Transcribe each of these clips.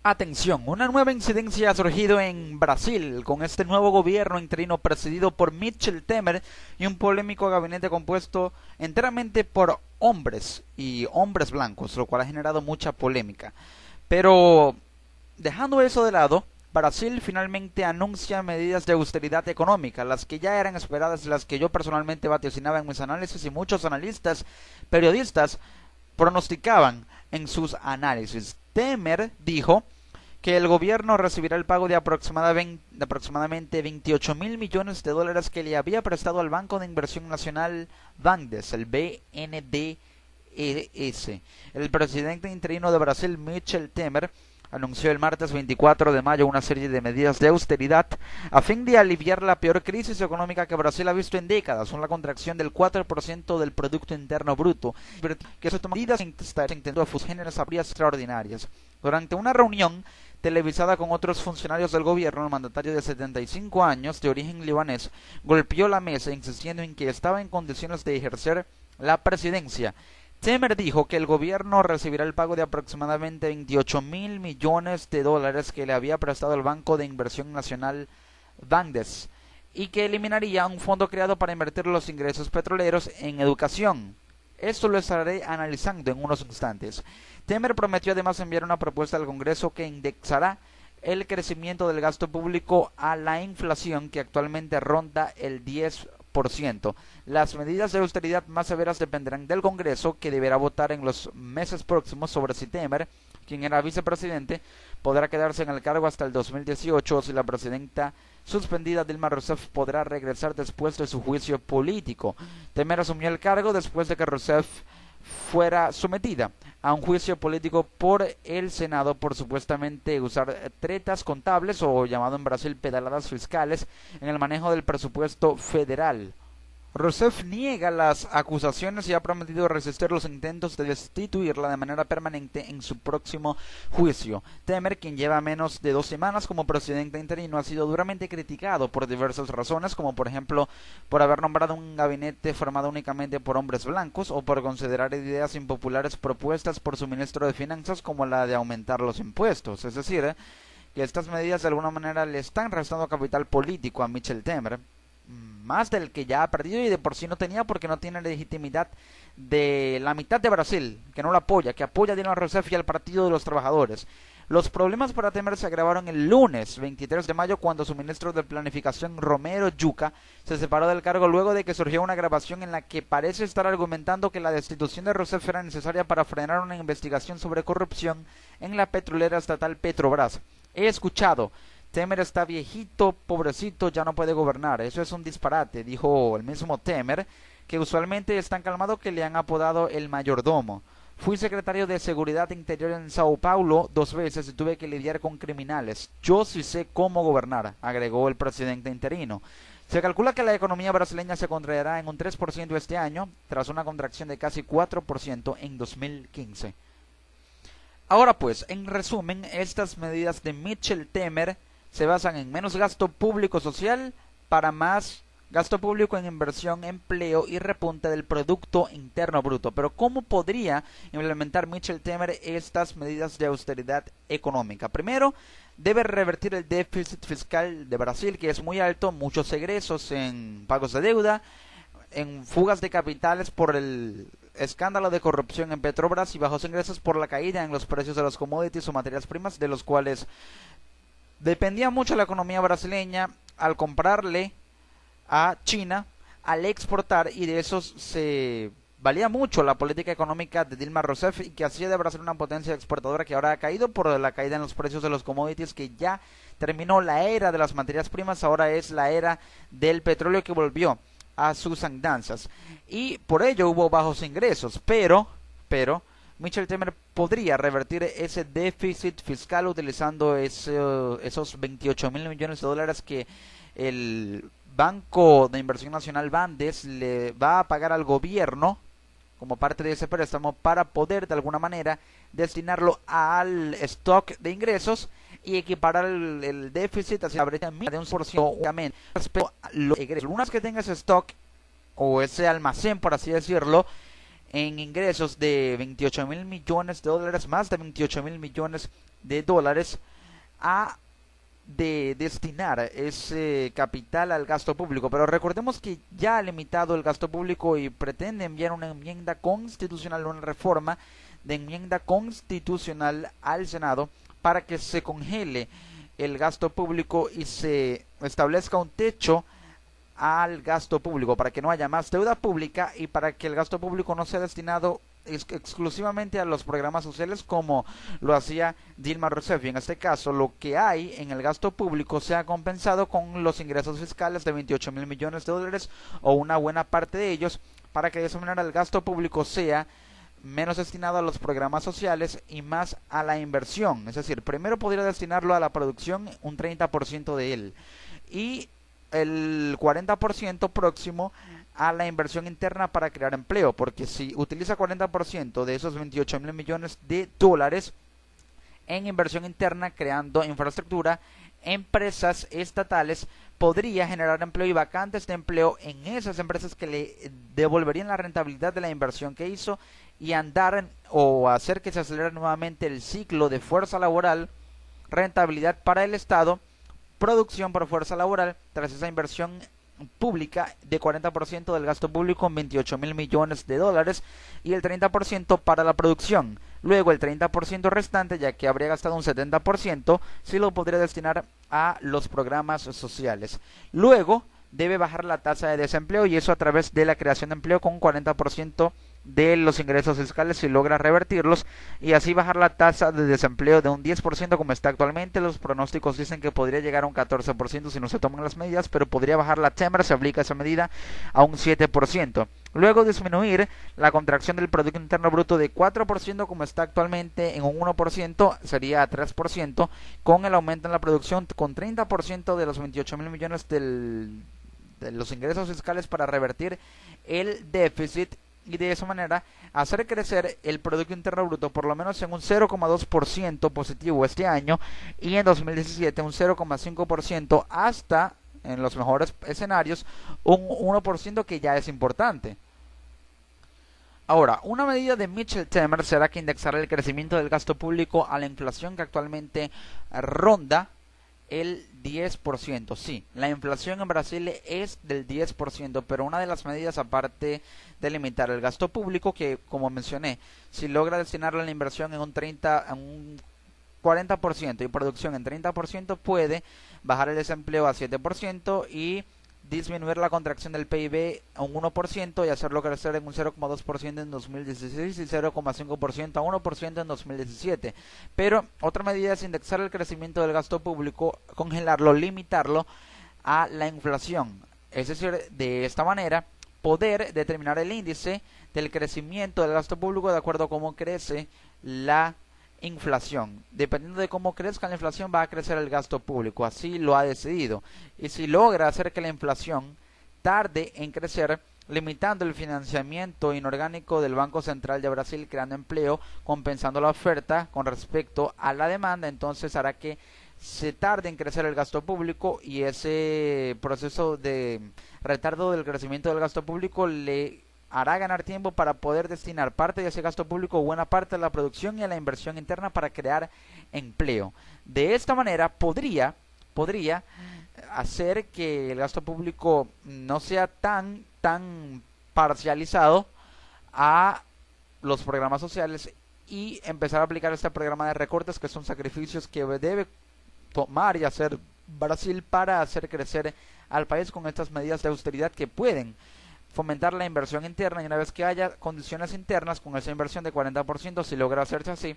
Atención, una nueva incidencia ha surgido en Brasil con este nuevo gobierno interino presidido por Michel Temer y un polémico gabinete compuesto enteramente por hombres y hombres blancos, lo cual ha generado mucha polémica. Pero dejando eso de lado, Brasil finalmente anuncia medidas de austeridad económica, las que ya eran esperadas, las que yo personalmente vaticinaba en mis análisis y muchos analistas, periodistas, pronosticaban en sus análisis. Temer dijo que el gobierno recibirá el pago de aproximadamente 28 mil millones de dólares que le había prestado al Banco de Inversión Nacional BNDES, el BNDES. El presidente interino de Brasil, Michel Temer, anunció el martes 24 de mayo una serie de medidas de austeridad a fin de aliviar la peor crisis económica que Brasil ha visto en décadas, una contracción del 4% del Producto Interno Bruto, que se tomó medidas intentó géneros habrías extraordinarias. Durante una reunión televisada con otros funcionarios del gobierno, el mandatario de 75 años, de origen libanés, golpeó la mesa insistiendo en que estaba en condiciones de ejercer la presidencia. Temer dijo que el gobierno recibirá el pago de aproximadamente 28 mil millones de dólares que le había prestado el Banco de Inversión Nacional BNDES y que eliminaría un fondo creado para invertir los ingresos petroleros en educación. Esto lo estaré analizando en unos instantes. Temer prometió además enviar una propuesta al Congreso que indexará el crecimiento del gasto público a la inflación, que actualmente ronda el 10%. Las medidas de austeridad más severas dependerán del Congreso, que deberá votar en los meses próximos sobre si Temer, quien era vicepresidente, podrá quedarse en el cargo hasta el 2018 o si la presidenta suspendida Dilma Rousseff podrá regresar después de su juicio político. Temer asumió el cargo después de que Rousseff fuera sometida a un juicio político por el Senado por supuestamente usar tretas contables, o llamado en Brasil pedaladas fiscales, en el manejo del presupuesto federal. Rousseff niega las acusaciones y ha prometido resistir los intentos de destituirla de manera permanente en su próximo juicio. Temer, quien lleva menos de 2 semanas como presidente interino, ha sido duramente criticado por diversas razones, como por ejemplo por haber nombrado un gabinete formado únicamente por hombres blancos o por considerar ideas impopulares propuestas por su ministro de Finanzas, como la de aumentar los impuestos. Es decir, que estas medidas de alguna manera le están restando capital político a Michel Temer, más del que ya ha perdido y de por sí no tenía, porque no tiene legitimidad de la mitad de Brasil, que no lo apoya, que apoya a Dilma Rousseff y al Partido de los Trabajadores. Los problemas para Temer se agravaron el lunes 23 de mayo cuando su ministro de Planificación, Romero Jucá, se separó del cargo luego de que surgió una grabación en la que parece estar argumentando que la destitución de Rousseff era necesaria para frenar una investigación sobre corrupción en la petrolera estatal Petrobras. He escuchado: Temer está viejito, pobrecito, ya no puede gobernar. Eso es un disparate, dijo el mismo Temer, que usualmente es tan calmado que le han apodado el mayordomo. Fui secretario de Seguridad Interior en Sao Paulo 2 veces y tuve que lidiar con criminales. Yo sí sé cómo gobernar, agregó el presidente interino. Se calcula que la economía brasileña se contraerá en un 3% este año, tras una contracción de casi 4% en 2015. Ahora pues, en resumen, estas medidas de Michel Temer se basan en menos gasto público social para más gasto público en inversión, empleo y repunte del Producto Interno Bruto. Pero ¿cómo podría implementar Michel Temer estas medidas de austeridad económica? Primero, debe revertir el déficit fiscal de Brasil, que es muy alto, muchos egresos en pagos de deuda, en fugas de capitales por el escándalo de corrupción en Petrobras y bajos ingresos por la caída en los precios de los commodities o materias primas, de los cuales dependía mucho la economía brasileña al comprarle a China, al exportar, y de eso se valía mucho la política económica de Dilma Rousseff, y que hacía de Brasil una potencia exportadora que ahora ha caído por la caída en los precios de los commodities, que ya terminó la era de las materias primas, ahora es la era del petróleo que volvió a sus andanzas, y por ello hubo bajos ingresos, pero Michel Temer podría revertir ese déficit fiscal utilizando esos 28 mil millones de dólares que el Banco de Inversión Nacional BNDES le va a pagar al gobierno como parte de ese préstamo, para poder de alguna manera destinarlo al stock de ingresos y equiparar el déficit hacia la brecha de un 1% respecto a los ingresos. Una vez que tenga ese stock o ese almacén, por así decirlo, en ingresos de 28 mil millones de dólares, más de 28 mil millones de dólares a de destinar ese capital al gasto público, pero recordemos que ya ha limitado el gasto público y pretende enviar una enmienda constitucional, una reforma de enmienda constitucional al Senado para que se congele el gasto público y se establezca un techo al gasto público para que no haya más deuda pública y para que el gasto público no sea destinado exclusivamente a los programas sociales como lo hacía Dilma Rousseff, y en este caso lo que hay en el gasto público sea compensado con los ingresos fiscales de 28.000 millones de dólares o una buena parte de ellos, para que de esa manera el gasto público sea menos destinado a los programas sociales y más a la inversión. Es decir, primero podría destinarlo a la producción, un 30% de él, y el 40% próximo a la inversión interna para crear empleo, porque si utiliza 40% de esos 28.000 millones de dólares en inversión interna creando infraestructura, empresas estatales, podría generar empleo y vacantes de empleo en esas empresas que le devolverían la rentabilidad de la inversión que hizo y andar o hacer que se acelere nuevamente el ciclo de fuerza laboral, rentabilidad para el Estado, producción por fuerza laboral tras esa inversión pública de 40% del gasto público en 28.000 millones de dólares y el 30% para la producción. Luego el 30% restante, ya que habría gastado un 70%, sí lo podría destinar a los programas sociales. Luego debe bajar la tasa de desempleo, y eso a través de la creación de empleo con un 40% de los ingresos fiscales si logra revertirlos, y así bajar la tasa de desempleo de un 10% como está actualmente. Los pronósticos dicen que podría llegar a un 14% si no se toman las medidas, pero podría bajar la témara si aplica esa medida a un 7%. Luego disminuir la contracción del Producto Interno Bruto de 4% como está actualmente en un 1%, sería a 3%, con el aumento en la producción con 30% de los 28.000 millones de los ingresos fiscales para revertir el déficit, y de esa manera hacer crecer el Producto Interno Bruto por lo menos en un 0,2% positivo este año, y en 2017 un 0,5%, hasta en los mejores escenarios un 1%, que ya es importante. Ahora, una medida de Michel Temer será que indexará el crecimiento del gasto público a la inflación, que actualmente ronda el 10%. Sí, la inflación en Brasil es del 10%, pero una de las medidas, aparte de limitar el gasto público, que como mencioné, si logra destinarlo a la inversión en un 40% y producción en 30%, puede bajar el desempleo a 7% y disminuir la contracción del PIB a un 1% y hacerlo crecer en un 0,2% en 2016 y 0,5% a 1% en 2017. Pero otra medida es indexar el crecimiento del gasto público, congelarlo, limitarlo a la inflación. Es decir, de esta manera poder determinar el índice del crecimiento del gasto público de acuerdo a cómo crece la inflación. Dependiendo de cómo crezca la inflación, va a crecer el gasto público. Así lo ha decidido. Y si logra hacer que la inflación tarde en crecer, limitando el financiamiento inorgánico del Banco Central de Brasil, creando empleo, compensando la oferta con respecto a la demanda, entonces hará que se tarde en crecer el gasto público, y ese proceso de retardo del crecimiento del gasto público le hará ganar tiempo para poder destinar parte de ese gasto público, buena parte a la producción y a la inversión interna para crear empleo. De esta manera podría hacer que el gasto público no sea tan parcializado a los programas sociales, y empezar a aplicar este programa de recortes, que son sacrificios que debe tomar y hacer Brasil para hacer crecer al país con estas medidas de austeridad que pueden fomentar la inversión interna, y una vez que haya condiciones internas con esa inversión de 40%, si logra hacerse así,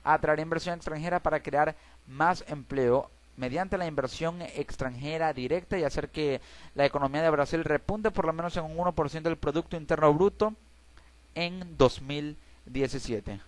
atraer inversión extranjera para crear más empleo mediante la inversión extranjera directa, y hacer que la economía de Brasil repunte por lo menos en un 1% del Producto Interno Bruto en 2017.